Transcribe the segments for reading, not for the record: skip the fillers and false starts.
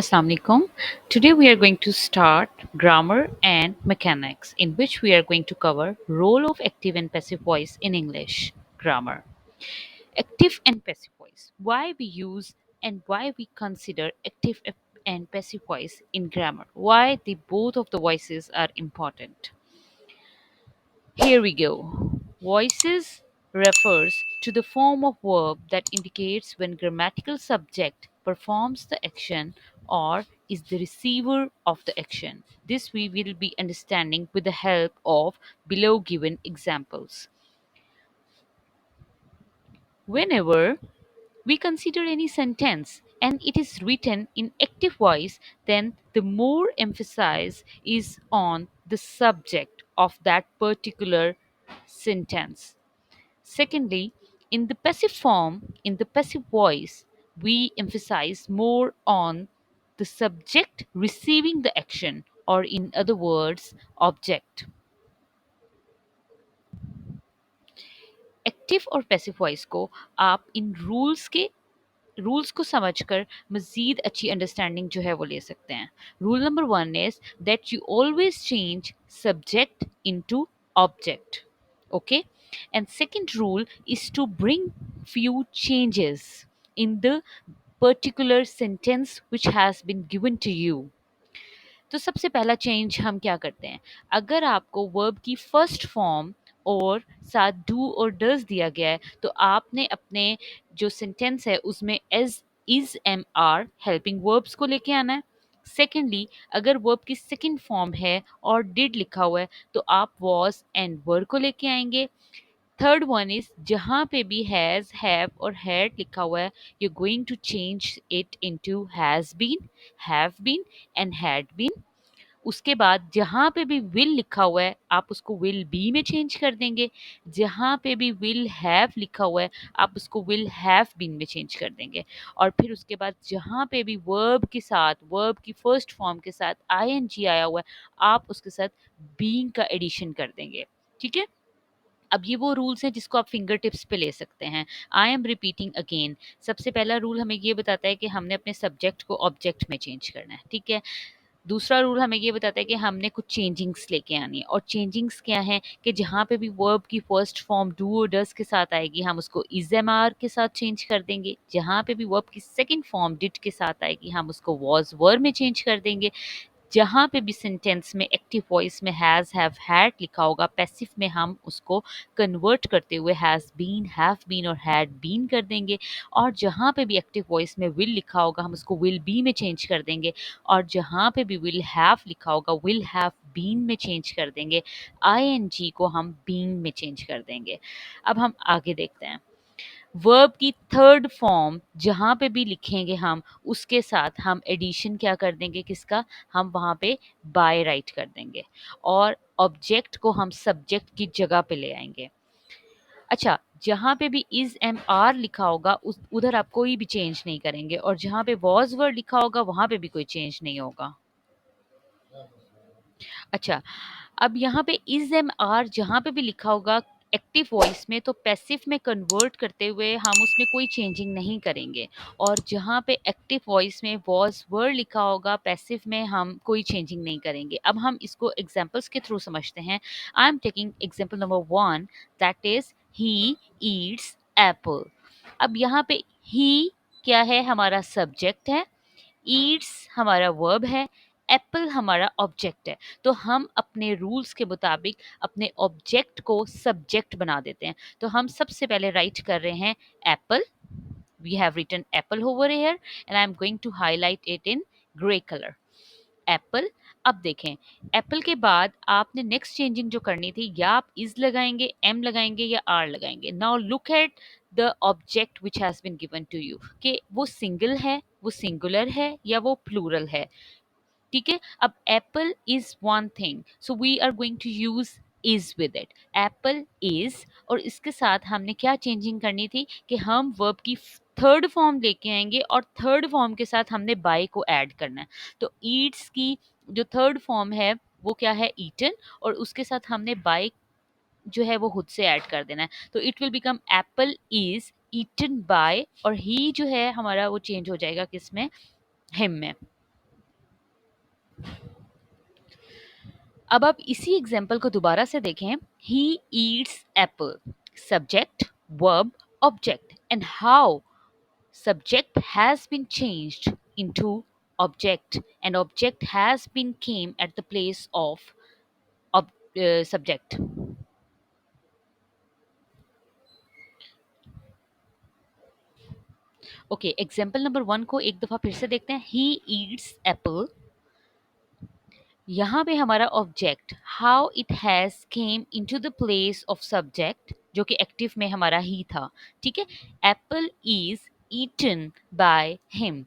Assalamu alaikum. Today we are going to start grammar and mechanics, in which we are going to cover role of active and passive voice in English grammar. Active and passive voice. Why we use and why we consider active and passive voice in grammar. Why the both of the voices are important. Here we go. Voices refers to the form of verb that indicates when grammatical subject performs the action or is the receiver of the action. This we will be understanding with the help of below given examples. Whenever we consider any sentence and it is written in active voice, then the more emphasis is on the subject of that particular sentence. Secondly, in the passive form, in the passive voice, we emphasize more on the subject receiving the action, or in other words, object. Active और passive voice को आप इन rules को समझकर मज़ीद अच्छी understanding जो है वो ले सकते हैं. Rule number 1 is that you always change subject into object. Okay, and second rule is to bring few changes in the particular sentence which has been given to you. तो सबसे पहला चेंज हम क्या करते हैं, अगर आपको वर्ब की फर्स्ट फॉर्म और साथ डू और डज दिया गया है तो आपने अपने जो सेंटेंस है उसमें as is am are helping verbs को लेके आना है. सेकेंडली, अगर वर्ब की सेकंड फॉर्म है और डिड लिखा हुआ है तो आप वॉज एंड वर को लेके आएंगे. थर्ड वन इज जहाँ पे भी हैज़ हैव और हैड लिखा हुआ है you going to change it into has been, have been and had been. उसके बाद जहाँ पे भी विल लिखा हुआ है आप उसको विल बी में चेंज कर देंगे. जहाँ पे भी विल हैव लिखा हुआ है आप उसको विल हैव बीन में चेंज कर देंगे. और फिर उसके बाद जहाँ पे भी वर्ब के साथ, वर्ब की फर्स्ट फॉर्म के साथ आईएनजी आया हुआ है आप उसके साथ बीइंग का एडिशन कर देंगे. ठीक है, अब ये वो रूल्स हैं जिसको आप फिंगर टिप्स पे ले सकते हैं. I am repeating again. सबसे पहला रूल हमें ये बताता है कि हमने अपने सब्जेक्ट को ऑब्जेक्ट में चेंज करना है. ठीक है, दूसरा रूल हमें ये बताता है कि हमने कुछ चेंजिंग्स लेके आनी है. और चेंजिंग्स क्या हैं कि जहाँ पे भी वर्ब की फर्स्ट फॉर्म डू और डज के साथ आएगी हम उसको इज एम आर के साथ चेंज कर देंगे. जहाँ पे भी वर्ब की सेकंड फॉर्म डिड के साथ आएगी हम उसको वॉज वर में चेंज कर देंगे. जहाँ पे भी सेंटेंस में एक्टिव वॉइस में हैज़ हैव हैड लिखा होगा पैसिव में हम उसको कन्वर्ट करते हुए हैज़ बीन, हैव बीन और हैड बीन कर देंगे. और जहाँ पे भी एक्टिव वॉइस में विल लिखा होगा हम उसको विल बी में चेंज कर देंगे. और जहाँ पे भी विल हैव लिखा होगा विल हैव बीन में चेंज कर देंगे. आईएनजी को हम बीन में चेंज कर देंगे. अब हम आगे देखते हैं. वर्ब की थर्ड फॉर्म जहाँ पे भी लिखेंगे हम उसके साथ हम एडिशन क्या कर देंगे, किसका, हम वहाँ पे बाय राइट कर देंगे. और ऑब्जेक्ट को हम सब्जेक्ट की जगह पे ले आएंगे. अच्छा, जहाँ पे भी इज एम आर लिखा होगा उस उधर आप कोई भी चेंज नहीं करेंगे. और जहाँ पे वॉज वर्ड लिखा होगा वहाँ पे भी कोई चेंज नहीं होगा. अच्छा, अब यहाँ पे इज एम आर जहाँ पे भी लिखा होगा एक्टिव वॉइस में तो पैसिव में कन्वर्ट करते हुए हम उसमें कोई चेंजिंग नहीं करेंगे. और जहाँ पे एक्टिव वॉइस में वॉज वर्ड लिखा होगा पैसिव में हम कोई चेंजिंग नहीं करेंगे. अब हम इसको एग्जांपल्स के थ्रू समझते हैं. I am taking example number 1, that is he eats Apple. अब यहाँ पे ही क्या है, हमारा सब्जेक्ट है. ईट्स हमारा वर्ब है. एप्पल हमारा ऑब्जेक्ट है. तो हम अपने रूल्स के मुताबिक अपने ऑब्जेक्ट को सब्जेक्ट बना देते हैं. तो हम सबसे पहले राइट कर रहे हैं apple. We have written apple over here and I am going to highlight it in grey colour. Apple. अब देखें, एप्पल के बाद आपने नेक्स्ट चेंजिंग जो करनी थी, या आप इज लगाएंगे, एम लगाएंगे या आर लगाएंगे. Now look at the object which has been given to you कि वो सिंगल है, वो सिंगुलर है या वो प्लूरल है. ठीक है, अब apple is one thing so we are going to use is with it. Apple is. और इसके साथ हमने क्या चेंजिंग करनी थी कि हम वर्ब की थर्ड फॉर्म लेके आएंगे और थर्ड फॉर्म के साथ हमने बाय को ऐड करना है. तो ईट्स की जो थर्ड फॉर्म है वो क्या है, ईटन. और उसके साथ हमने बाय जो है वो खुद से ऐड कर देना है. तो it will become apple is eaten by. और ही जो है हमारा वो चेंज हो जाएगा किस में, हिम में. अब आप इसी एग्जाम्पल को दोबारा से देखें। He eats Apple, subject, verb, object, and how subject has been changed into object and object has been came at the place of subject. Okay, example number 1 को एक दफा फिर से देखते हैं। ही ईट्स एप्पल, यहाँ पे हमारा object how it has came into the place of subject, जो कि एक्टिव में हमारा ही था। ठीक है, apple is eaten by him.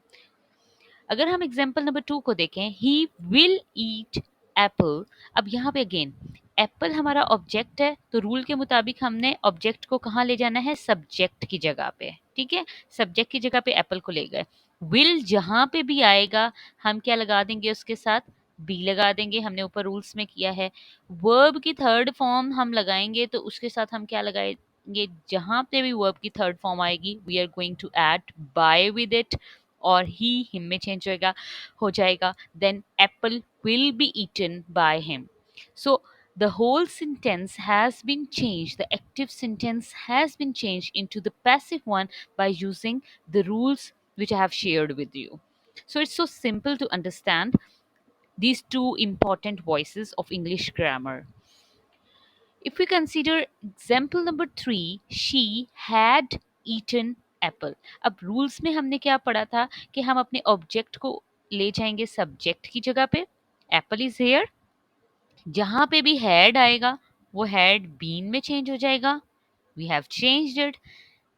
अगर हम एग्जाम्पल नंबर 2 को देखें, ही विल ईट एप्पल। अब यहाँ पे अगेन एप्पल हमारा ऑब्जेक्ट है, तो रूल के मुताबिक हमने ऑब्जेक्ट को कहाँ ले जाना है, सब्जेक्ट की जगह पे। ठीक है, सब्जेक्ट की जगह पे एप्पल को ले गए। विल जहाँ पे भी आएगा हम क्या लगा देंगे, उसके साथ बी लगा देंगे, हमने ऊपर रूल्स में किया है। वर्ब की थर्ड फॉर्म हम लगाएंगे तो उसके साथ हम क्या लगाएंगे, जहाँ पे भी वर्ब की थर्ड फॉर्म आएगी we are going to add by with it, और ही हिम में चेंज होएगा, हो जाएगा। Then apple will be eaten by him. So the whole sentence has been changed, the active sentence has been changed into the passive one by using the rules which I have shared with you. So it's so simple to understand these two important voices of English grammar. If we consider example number 3, she had eaten apple. अब rules में हमने क्या पढ़ा था कि हम अपने object को ले जाएंगे सब्जेक्ट की जगह पे। एप्पल इज हेयर, जहां पे भी हैड आएगा वो हैड बीन में चेंज हो जाएगा, we have changed it.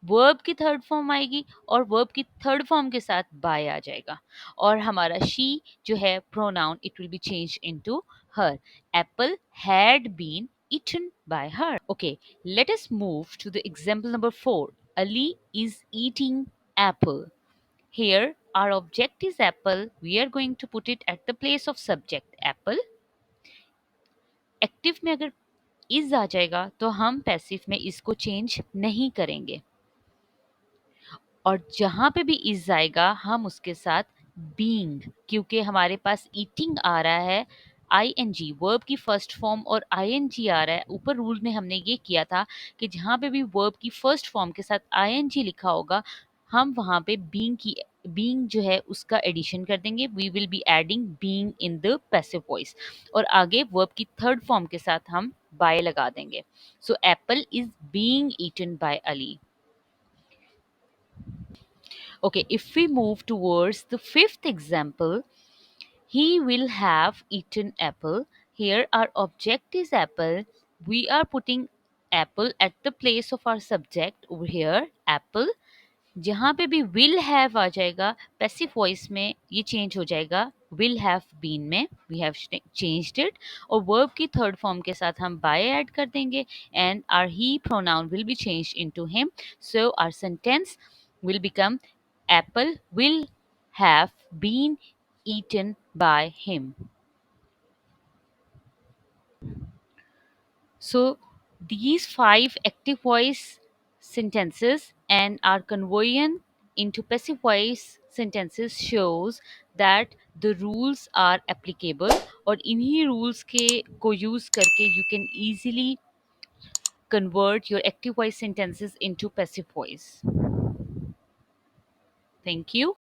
Verb की थर्ड फॉर्म आएगी और वर्ब की थर्ड फॉर्म के साथ बाय आ जाएगा, और हमारा शी जो है pronoun it will be change into her. Apple had been eaten by her. Okay, let us move to the example number 4. Ali is eating apple. Here our object is apple. We are going to put it at the place of subject apple. Active में अगर is आ जाएगा तो हम passive में इसको change नहीं करेंगे, और जहां पे भी इज आएगा हम उसके साथ बीइंग, क्योंकि हमारे पास ईटिंग आ रहा है आईएनजी वर्ब की फर्स्ट फॉर्म और आईएनजी आ रहा है। ऊपर रूल में हमने ये किया था कि जहां पे भी वर्ब की फर्स्ट फॉर्म के साथ आईएनजी लिखा होगा हम वहां पे बीइंग जो है उसका एडिशन कर देंगे, we will be adding being in the passive voice, और आगे वर्ब की थर्ड फॉर्म के साथ हम बाय लगा देंगे। So apple is being eaten by Ali. Okay, if we move towards the fifth example, he will have eaten apple. Here our object is apple. We are putting apple at the place of our subject over here, apple. जहाँ पे भी will have आ जाएगा passive voice में ये change हो जाएगा will have been में, we have changed it, और verb की थर्ड फॉर्म के साथ हम by ऐड कर देंगे and our he pronoun will be changed into him. So our sentence will become apple will have been eaten by him. So these 5 active voice sentences and our conversion into passive voice sentences shows that the rules are applicable, और इन्हीं rules के को use करके you can easily convert your active voice sentences into passive voice. Thank you.